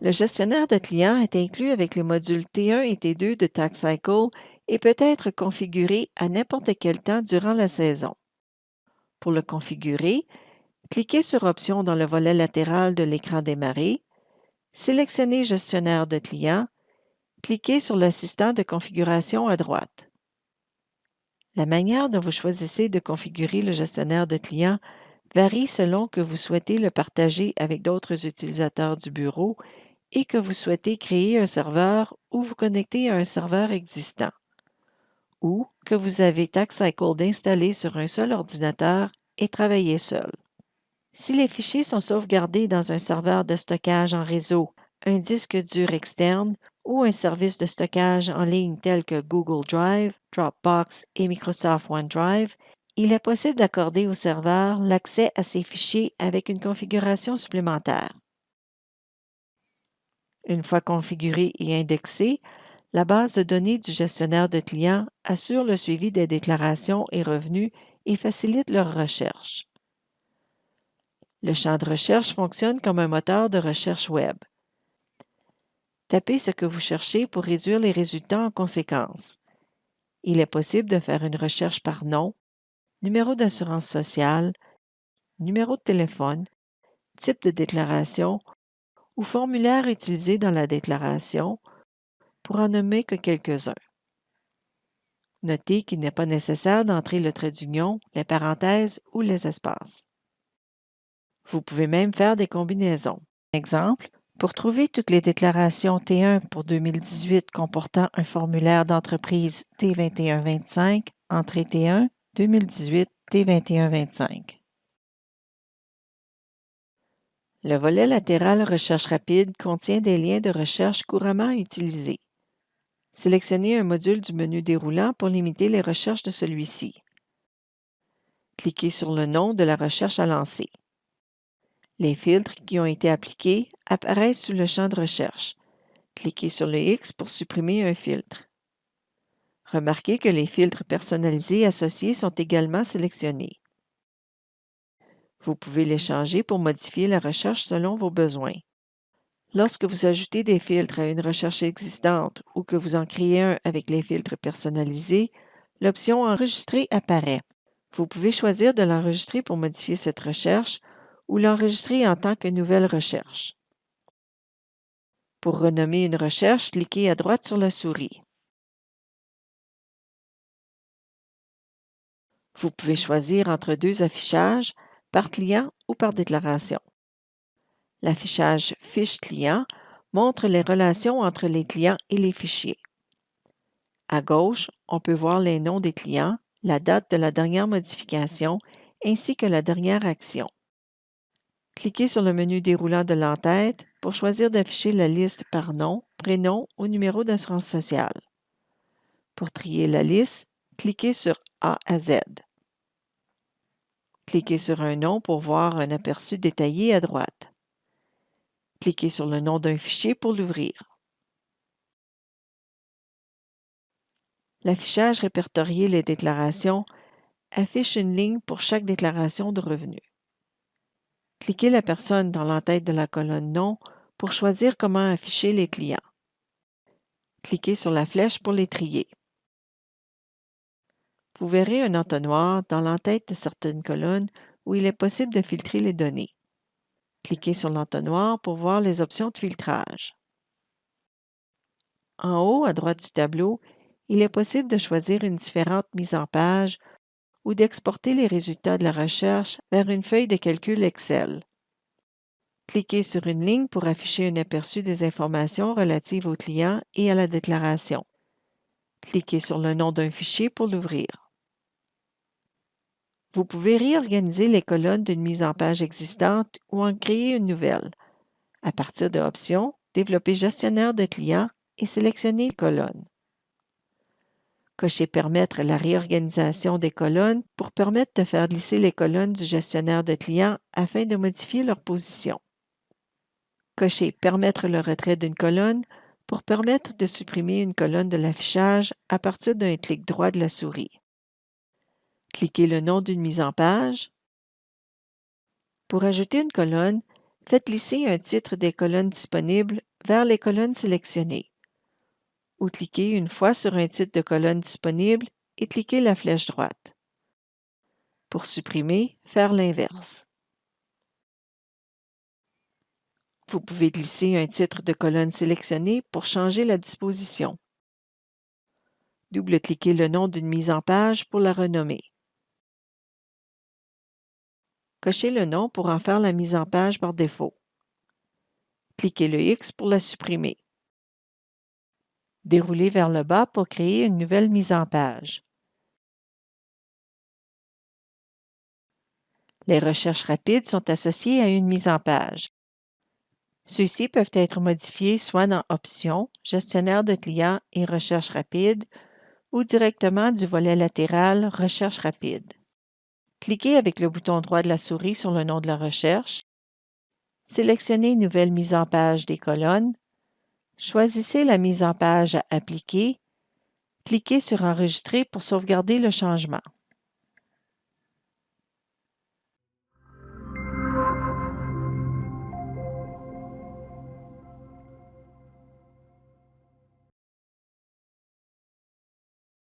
Le gestionnaire de clients est inclus avec les modules T1 et T2 de TaxCycle et peut être configuré à n'importe quel temps durant la saison. Pour le configurer, cliquez sur Options dans le volet latéral de l'écran Démarrer, sélectionnez Gestionnaire de clients, cliquez sur l'assistant de configuration à droite. La manière dont vous choisissez de configurer le gestionnaire de clients varie selon que vous souhaitez le partager avec d'autres utilisateurs du bureau et que vous souhaitez créer un serveur ou vous connecter à un serveur existant, ou que vous avez TaxCycle d'installer sur un seul ordinateur et travailler seul. Si les fichiers sont sauvegardés dans un serveur de stockage en réseau, un disque dur externe ou un service de stockage en ligne tel que Google Drive, Dropbox et Microsoft OneDrive, il est possible d'accorder au serveur l'accès à ces fichiers avec une configuration supplémentaire. Une fois configurée et indexée, la base de données du gestionnaire de clients assure le suivi des déclarations et revenus et facilite leur recherche. Le champ de recherche fonctionne comme un moteur de recherche web. Tapez ce que vous cherchez pour réduire les résultats en conséquence. Il est possible de faire une recherche par nom, numéro d'assurance sociale, numéro de téléphone, type de déclaration ou formulaire utilisé dans la déclaration, pour en nommer que quelques-uns. Notez qu'il n'est pas nécessaire d'entrer le trait d'union, les parenthèses ou les espaces. Vous pouvez même faire des combinaisons. Exemple, pour trouver toutes les déclarations T1 pour 2018 comportant un formulaire d'entreprise T2125, entrez T1, 2018, T2125. Le volet latéral Recherche rapide contient des liens de recherche couramment utilisés. Sélectionnez un module du menu déroulant pour limiter les recherches de celui-ci. Cliquez sur le nom de la recherche à lancer. Les filtres qui ont été appliqués apparaissent sous le champ de recherche. Cliquez sur le X pour supprimer un filtre. Remarquez que les filtres personnalisés associés sont également sélectionnés. Vous pouvez les changer pour modifier la recherche selon vos besoins. Lorsque vous ajoutez des filtres à une recherche existante ou que vous en créez un avec les filtres personnalisés, l'option Enregistrer apparaît. Vous pouvez choisir de l'enregistrer pour modifier cette recherche ou l'enregistrer en tant que nouvelle recherche. Pour renommer une recherche, cliquez à droite sur la souris. Vous pouvez choisir entre deux affichages, par client ou par déclaration. L'affichage Fiche client montre les relations entre les clients et les fichiers. À gauche, on peut voir les noms des clients, la date de la dernière modification ainsi que la dernière action. Cliquez sur le menu déroulant de l'entête pour choisir d'afficher la liste par nom, prénom ou numéro d'assurance sociale. Pour trier la liste, cliquez sur A à Z. Cliquez sur un nom pour voir un aperçu détaillé à droite. Cliquez sur le nom d'un fichier pour l'ouvrir. L'affichage Répertorier les déclarations affiche une ligne pour chaque déclaration de revenus. Cliquez la personne dans l'entête de la colonne Nom pour choisir comment afficher les clients. Cliquez sur la flèche pour les trier. Vous verrez un entonnoir dans l'entête de certaines colonnes où il est possible de filtrer les données. Cliquez sur l'entonnoir pour voir les options de filtrage. En haut à droite du tableau, il est possible de choisir une différente mise en page ou d'exporter les résultats de la recherche vers une feuille de calcul Excel. Cliquez sur une ligne pour afficher un aperçu des informations relatives au client et à la déclaration. Cliquez sur le nom d'un fichier pour l'ouvrir. Vous pouvez réorganiser les colonnes d'une mise en page existante ou en créer une nouvelle. À partir de Options, développer Gestionnaire de clients et sélectionner colonnes. Cochez Permettre la réorganisation des colonnes pour permettre de faire glisser les colonnes du gestionnaire de clients afin de modifier leur position. Cochez Permettre le retrait d'une colonne pour permettre de supprimer une colonne de l'affichage à partir d'un clic droit de la souris. Cliquez le nom d'une mise en page. Pour ajouter une colonne, faites glisser un titre des colonnes disponibles vers les colonnes sélectionnées ou cliquez une fois sur un titre de colonne disponible et cliquez la flèche droite. Pour supprimer, faire l'inverse. Vous pouvez glisser un titre de colonne sélectionné pour changer la disposition. Double-cliquez le nom d'une mise en page pour la renommer. Cochez le nom pour en faire la mise en page par défaut. Cliquez le X pour la supprimer. Déroulez vers le bas pour créer une nouvelle mise en page. Les recherches rapides sont associées à une mise en page. Ceux-ci peuvent être modifiés soit dans Options, Gestionnaire de clients et Recherches rapides ou directement du volet latéral Recherches rapides. Cliquez avec le bouton droit de la souris sur le nom de la recherche. Sélectionnez Nouvelle mise en page des colonnes. Choisissez la mise en page à appliquer. Cliquez sur Enregistrer pour sauvegarder le changement.